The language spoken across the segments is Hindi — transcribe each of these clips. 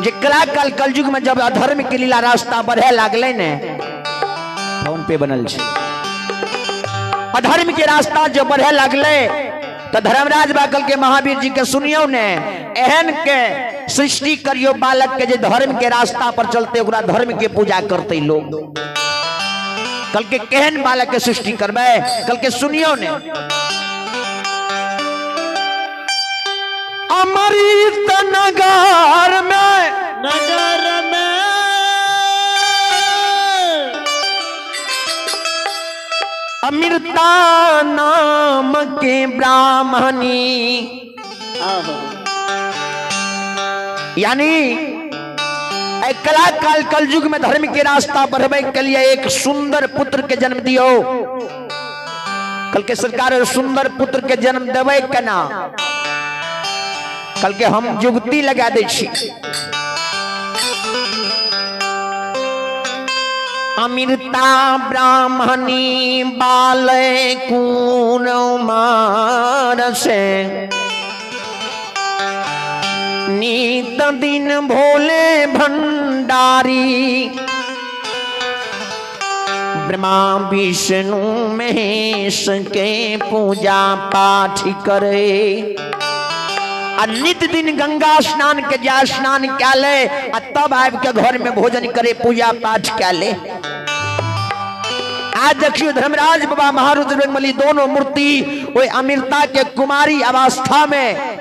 जे कला काल कलयुग में जब अधर्म के लीला रास्ता बढ़े लागले ने फोन पे बनल छे। अधर्म के रास्ता जो बढ़े लागले तो धर्मराज बाकल के महावीर जी के सुनियो ने एहन के सृष्टि करियो बालक के जे धर्म के रास्ता पर चलते ओकरा धर्म के पूजा करते लोग। कल के केहन बालक के सृष्टि करबे कल के सुनियो ने। अमृत नगर में अमृता नाम के ब्राह्मणी यानी कला काल कलयुग में धर्म के रास्ता बढ़ाने के लिए एक सुंदर पुत्र के जन्म दियो। कल के सरकार सुंदर पुत्र के जन्म देवे केना कल के हम जुगती लगा दे छी। अमृता ब्राह्मणी बाले कून मारसे नित दिन भोले भंडारी ब्रह्मा विष्णु महेश के पूजा पाठ करे। नित दिन गंगा स्नान के जा स्नान क्या ले तब आब के घर में भोजन करे पूजा पाठ क्या ले। आज देखियो धर्मराज बाबा महारुद्र बजरंगबली दोनों मूर्ति वो अमृता के कुमारी अवस्था में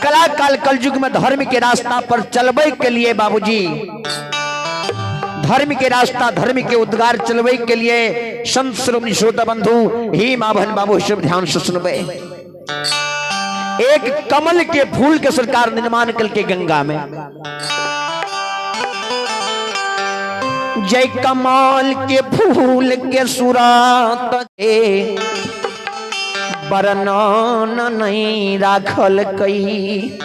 कला काल कलयुग में धर्म के रास्ता पर चलबे के लिए बाबूजी धर्म के रास्ता धर्म के उद्गार चलबे के लिए संत श्रोमणी श्रोता बंधु ही माभन बाबू सब ध्यान से सुनबे। एक कमल के फूल के सरकार निर्माण करके गंगा में जय कमल के फूल के सुरात के वर्णन नहीं राखल कई।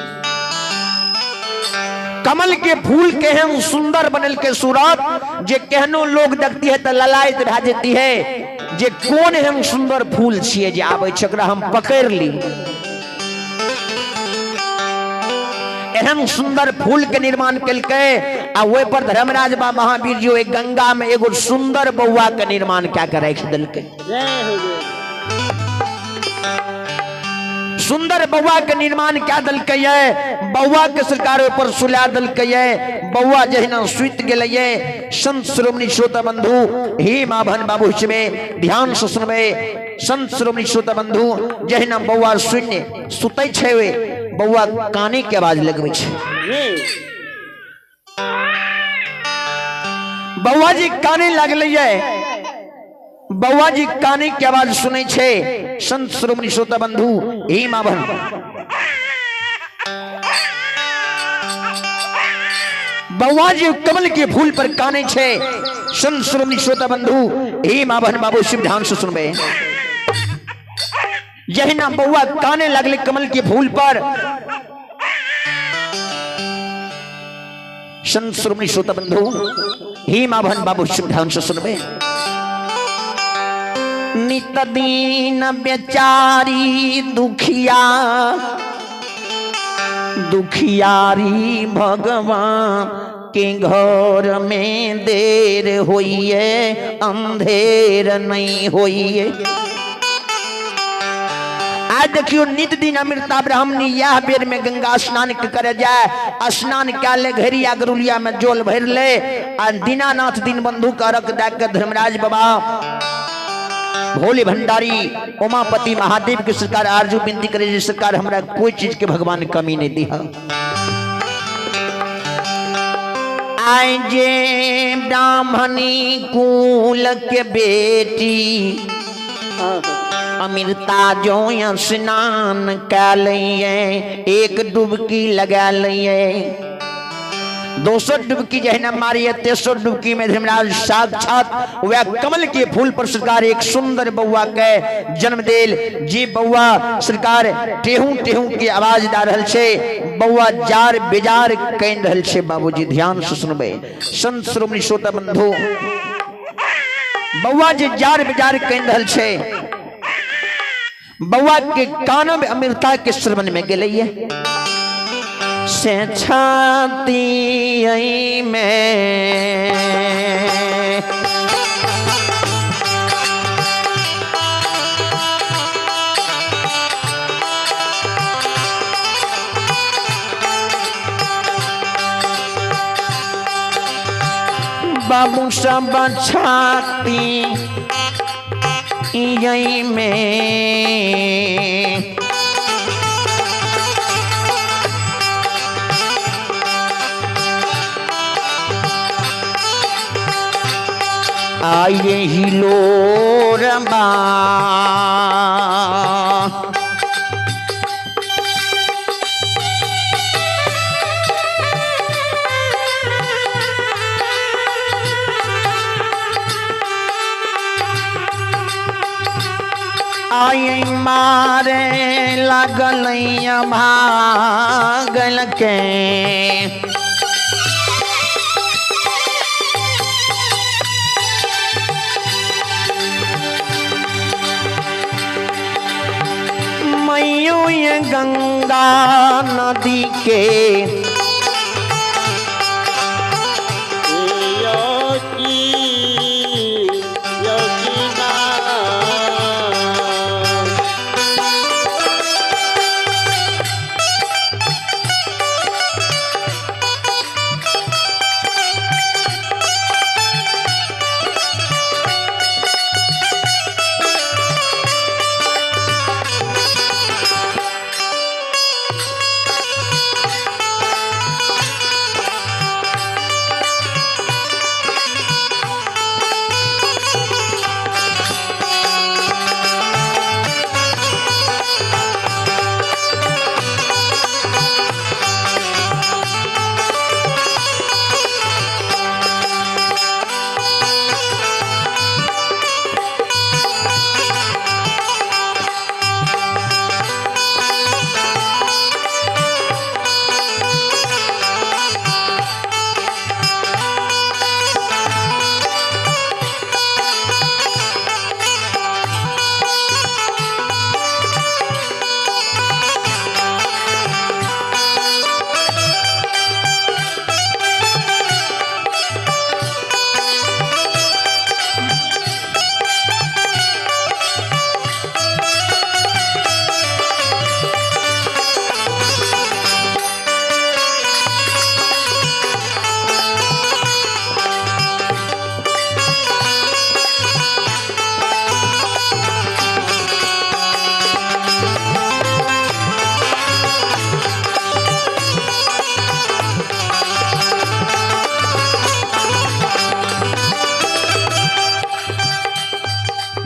कमल के फूल के हैं सुंदर बनल के सूरत जे केहनो लोग देखती है तो ललायत भा जाती है जे कौन हम सुंदर फूल छिए जे आबै छै ओकरा हम पकड़ ली। एहन सुंदर फूल के निर्माण कलके आ ओहि पर धर्मराज बा महावीर जी एक गंगा में एगो सुंदर बौआ के निर्माण क्या कर राख दिलके। सुंदर बौआ के निर्माण क्या दिलके बौआ के सरकार पर सुला दिलके। बौआ जहिना सुत गेलैये संत श्रोमणी श्रोता बंधु ही माभन बाबू में ध्यान से सुनबे। संत श्रोमणी श्रोता बंधु जहिना बौआ शून्य सुतै छै बौआ काने के आवाज लगबै छै। बौआ जी काने लगलै बौआ जी काने के आवाज सुनै छै। संत श्रोमणी श्रोता बंधु ही माभन बौआ जी कमल के फूल पर काने छै। संत श्रोमणी श्रोता बंधु ही माभन बाबू शिव ध्यान से सुनबे। जहिना बौआ काने लगले कमल के फूल पर संत श्रोमणी श्रोता बंधु ही माभन बाबू शिव ध्यान से सुनबे। नित दीन बेचारी दुखिया दुखियारी भगवान के घर में देर होइए अंधेर नहीं होइए। आज देखियो नित दिन अमृता ब्राह्मणी यह बेर में गंगा स्नान करे जाए। स्नान क्या ले घेरिया गरुलिया में जोल भर ले दीनानाथ दिन बंधु का रख दे के धर्मराज बाबा भोले भंडारी उमापति महादेव की सरकार आरजू विनती करे सरकार हमरा कोई चीज के भगवान कमी नहीं दिया। आए जे ब्राह्मणी कुल के बेटी अमृता जो स्नान कर लिये एक डुबकी लगा लिये। 200 डुबकी जहना मारी है 300 डुबकी में धर्मराज साक्षात वह कमल के फूल पर सरकार एक सुंदर बउआ के जन्म देल। जी बउआ सरकार टेहू टेहू की आवाज दा रहल छे। बउआ जार बेजार कह रहल छे। बाबूजी ध्यान से सुनबे। संत श्रोमणी श्रोता बंधु बउआ जी जार बेजार कह रहल छे। बउआ के कान में अमृता के श्रवण में गेलैये। से छाती में बाबू सब छाती यही में आए ही लोरबा आई मारे लागल भागल के मैयो ये गंगा नदी के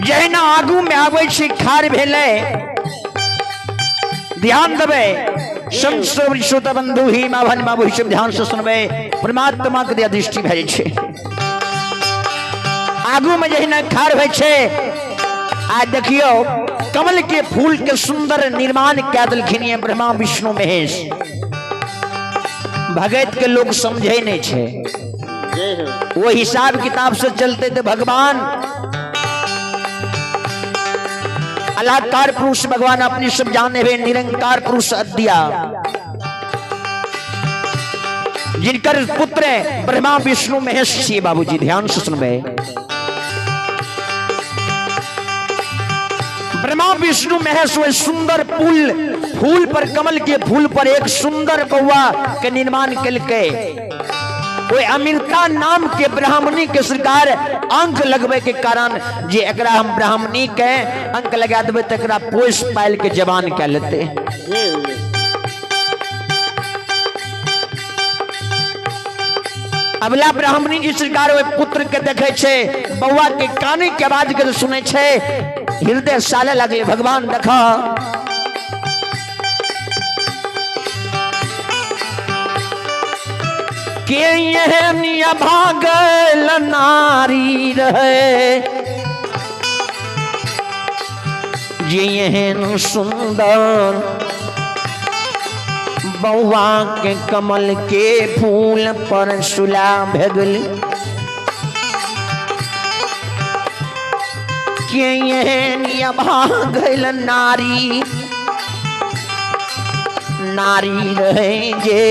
जहिना आगू में आबै छी खार भेले ध्यान देबे श्रोता बंधु ही माँ भन माँ सब ध्यान से सुनबे परमात्मा के दिया दृष्टि भए छै आगू में जहिना खार होइ छै आ देखियो कमल के फूल के सुंदर निर्माण कै देलखिन ब्रह्मा विष्णु महेश भगत के लोग समझे नहीं छे वो हिसाब किताब से चलते थे भगवान अलाकार पुरुष भगवान अपनी सब जाने हुए निरंकार पुरुष अद्या जिनकर पुत्र ब्रह्मा विष्णु महेश छी बाबूजी ध्यान से सुनबे ब्रह्मा विष्णु महेश वो सुंदर फूल पर कमल के फूल पर एक सुंदर बउआ के निर्माण कलके वो अमृता नाम के ब्राह्मणी के सरकार अंक लगबे के कारण जे एकरा हम ब्राह्मणी के अंक लगा देबे त एकरा पोष पाल के जवान कह लेते अबला ब्राह्मणी जी सरकार वो पुत्र के देखे छे बउआ के काने के आवाज के सुने छे हृदय साले लगे भगवान देखा के यह भागल नारी रहे जे यहन सुंदर बउआ के कमल के फूल पर सुला भगल के यहन भागल नारी नारी रहे जे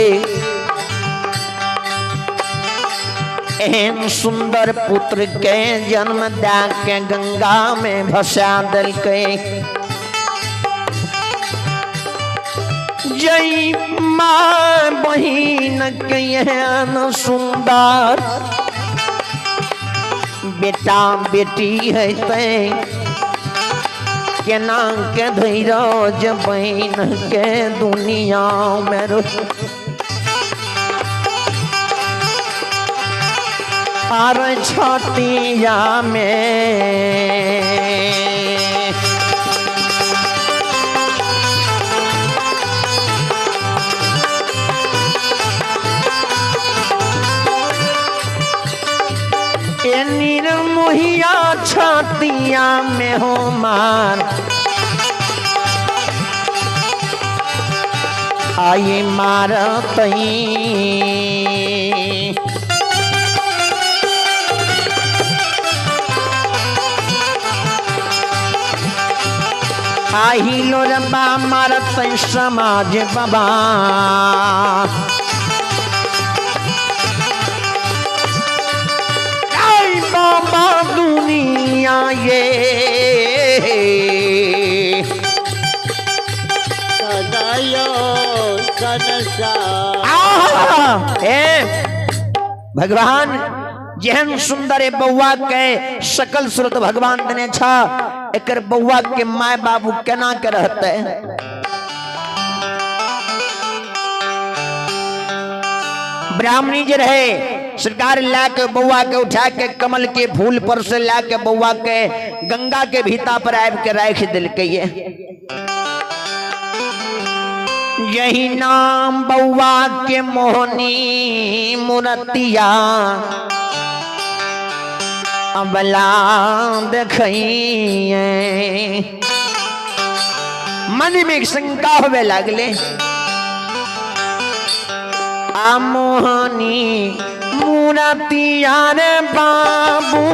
एहन सुंदर पुत्र के जन्म दे के गंगा में भसा दिल के जय माँ बहिन के एहन सुंदर बेटा बेटी है ते केना के धैर्य बहन के दुनिया में आर छतिया में निर्मोहिया छतिया में हो मार आई मारत आई लोरबा मारत समाज बाबा बाबा दुनिया ये भगवान जहन सुंदर बउआ के सकल सूरत भगवान देने छा एकर बउआ के माय बाबू केना के रहते ब्राह्मणी जे रहे सरकार लाके बउआ के उठा के कमल के फूल पर से लाके बउआ के गंगा के भीता पर आब के राख दिल के यही नाम बउआ के मोहनी मुरतिया अबला देखिए मन में एक शंका होवे लगले आ मोहनी मुरतिया रे बाबू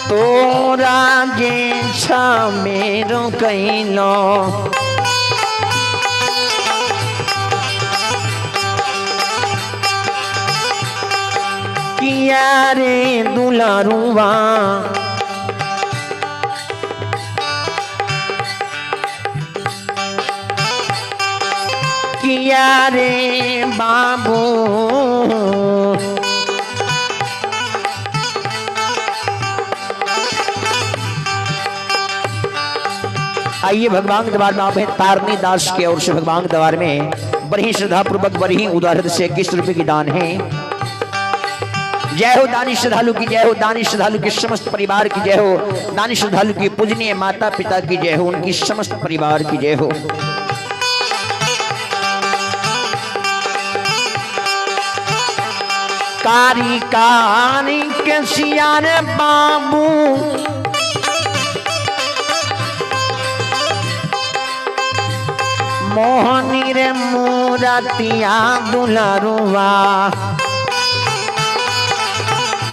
तोरा जे छ मेरो कैलो किया रे दुलारुआ किया रे बाबू आइए भगवान के दरबार में आप हैं तारनी दास के ओर से भगवान के दरबार में बड़ी श्रद्धा पूर्वक बड़ी उदाहरण से 21 रुपए की दान है। जय हो दानी श्रद्धालु की जय हो, दानी श्रद्धालु के समस्त परिवार की जय हो, दानी श्रद्धालु की पूजनीय माता पिता की जय हो, उनकी समस्त परिवार की जय हो। कारी कारी के सियार बाबू मोहनी रे मुरतिया दुलारुआ